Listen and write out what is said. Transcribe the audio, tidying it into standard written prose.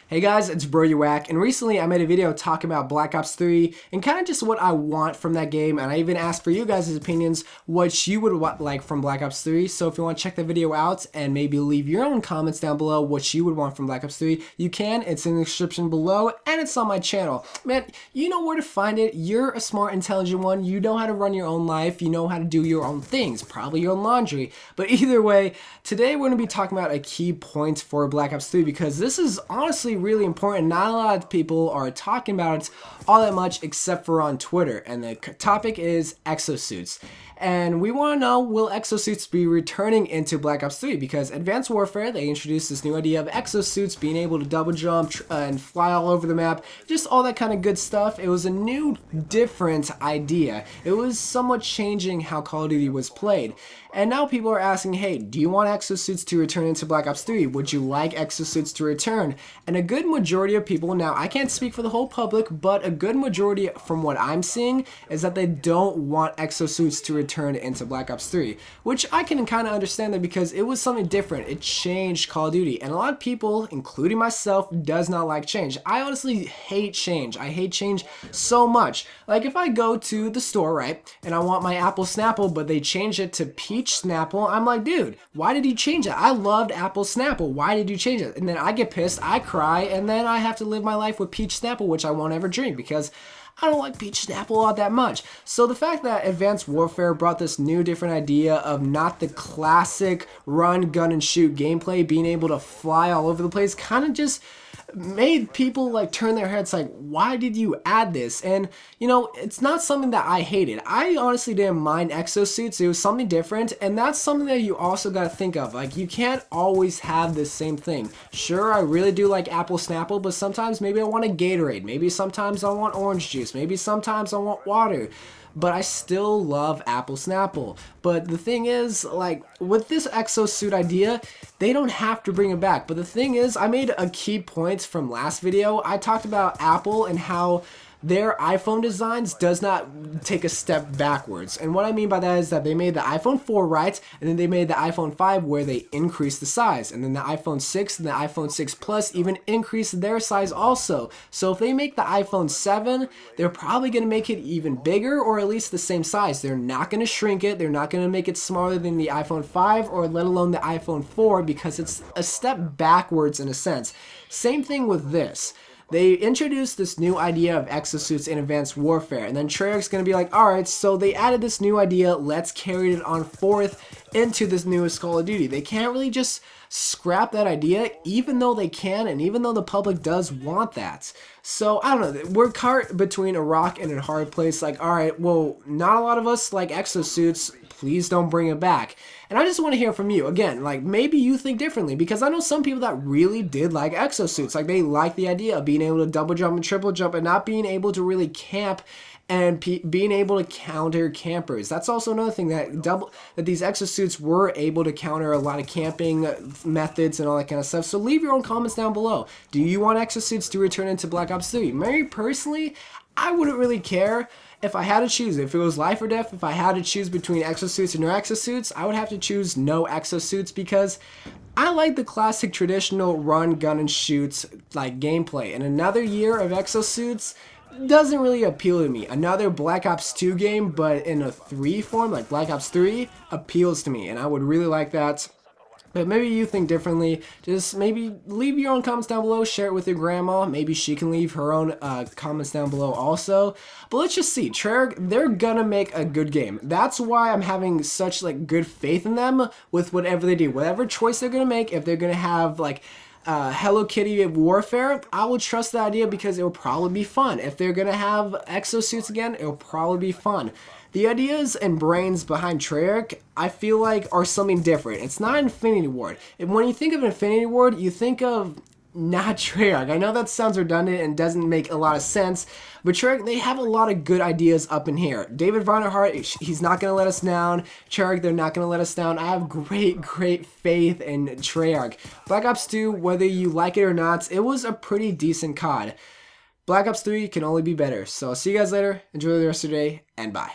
Hey guys, it's WACK, and recently I made a video talking about Black Ops 3 and kind of just what I want from that game, and I even asked for you guys' opinions what you would like from Black Ops 3. So if you want to check the video out and maybe leave your own comments down below what you would want from Black Ops 3, you can. It's in the description below and it's on my channel. Man, you know where to find it. You're a smart, intelligent one. You know how to run your own life. You know how to do your own things, probably your own laundry. But either way, today we're going to be talking about a key point for Black Ops 3 because this is honestly really important. Not a lot of people are talking about it all that much except for on Twitter, and the topic is Exo Suits. And we want to know, will Exo Suits be returning into Black Ops 3? Because Advanced Warfare, they introduced this new idea of Exo Suits being able to double jump and fly all over the map, just all that kind of good stuff. It was a new, different idea. It was somewhat changing how Call of Duty was played. And now people are asking, hey, do you want Exo Suits to return into Black Ops 3? Would you like Exo Suits to return? And a good majority of people, now I can't speak for the whole public, but a good majority from what I'm seeing is that they don't want Exo Suits to return into Black Ops 3, which I can kind of understand that because it was something different. It changed Call of Duty, and a lot of people, including myself, does not like change. I honestly hate change. I hate change so much. Like if I go to the store, right, and I want my Apple Snapple, but they change it to Peach Snapple, I'm like, dude, why did you change it? I loved Apple Snapple. Why did you change it? And then I get pissed, I cry, and then I have to live my life with Peach Snapple, which I won't ever drink because I don't like Peach Snapple all that much. So the fact that Advanced Warfare brought this new different idea of not the classic run, gun, and shoot gameplay, being able to fly all over the place, kind of just made people like turn their heads like, why did you add this? And you know, it's not something that I hated. I honestly didn't mind Exo Suits. It was something different, and that's something that you also got to think of. Like, you can't always have the same thing. Sure, I really do like Apple Snapple, but sometimes maybe I want a Gatorade. Maybe sometimes I want orange juice. Maybe sometimes I want water. But I still love Apple Snapple. But the thing is, like, with this Exo Suit idea, they don't have to bring it back. But the thing is, I made a key point from last video. I talked about Apple and how their iPhone designs does not take a step backwards. And what I mean by that is that they made the iPhone 4 right, and then they made the iPhone 5 where they increased the size. And then the iPhone 6 and the iPhone 6 Plus even increased their size also. So if they make the iPhone 7, they're probably going to make it even bigger, or at least the same size. They're not going to shrink it. They're not going to make it smaller than the iPhone 5 or let alone the iPhone 4 because it's a step backwards in a sense. Same thing with this. They introduced this new idea of Exo Suits in Advanced Warfare, and then Treyarch's going to be like, alright, so they added this new idea, let's carry it on forth into this newest Call of Duty. They can't really just scrap that idea, even though they can, and even though the public does want that. So, I don't know, we're caught between a rock and a hard place, like, alright, well, not a lot of us like Exo Suits, please don't bring it back. And I just want to hear from you. Again, like, maybe you think differently, because I know some people that really did like Exo Suits. Like, they like the idea of being able to double jump and triple jump and not being able to really camp and being able to counter campers. That's also another thing, that these Exo Suits were able to counter a lot of camping methods and all that kind of stuff. So leave your own comments down below. Do you want Exo Suits to return into Black Ops 3? Me personally, I wouldn't really care. If I had to choose, if it was life or death, if I had to choose between Exo Suits and no Exo Suits, I would have to choose no Exo Suits because I like the classic traditional run, gun, and shoots like gameplay. And another year of Exo Suits doesn't really appeal to me. Another Black Ops 2 game, but in a 3 form, like Black Ops 3, appeals to me, and I would really like that. But maybe you think differently. Just maybe leave your own comments down below. Share it with your grandma. Maybe she can leave her own comments down below also. But let's just see. Treyarch, they're gonna make a good game. That's why I'm having such like good faith in them with whatever they do. Whatever choice they're gonna make, if they're gonna have like Hello Kitty Warfare, I will trust the idea because it will probably be fun. If they're gonna have Exo Suits again, it will probably be fun. The ideas and brains behind Treyarch, I feel like, are something different. It's not Infinity Ward. And when you think of Infinity Ward, you think of not Treyarch. I know that sounds redundant and doesn't make a lot of sense, but Treyarch, they have a lot of good ideas up in here. David Vonderhaar, he's not going to let us down. Treyarch, they're not going to let us down. I have great faith in Treyarch. Black Ops 2, whether you like it or not, it was a pretty decent COD. Black Ops 3 can only be better. So I'll see you guys later. Enjoy the rest of your day, and bye.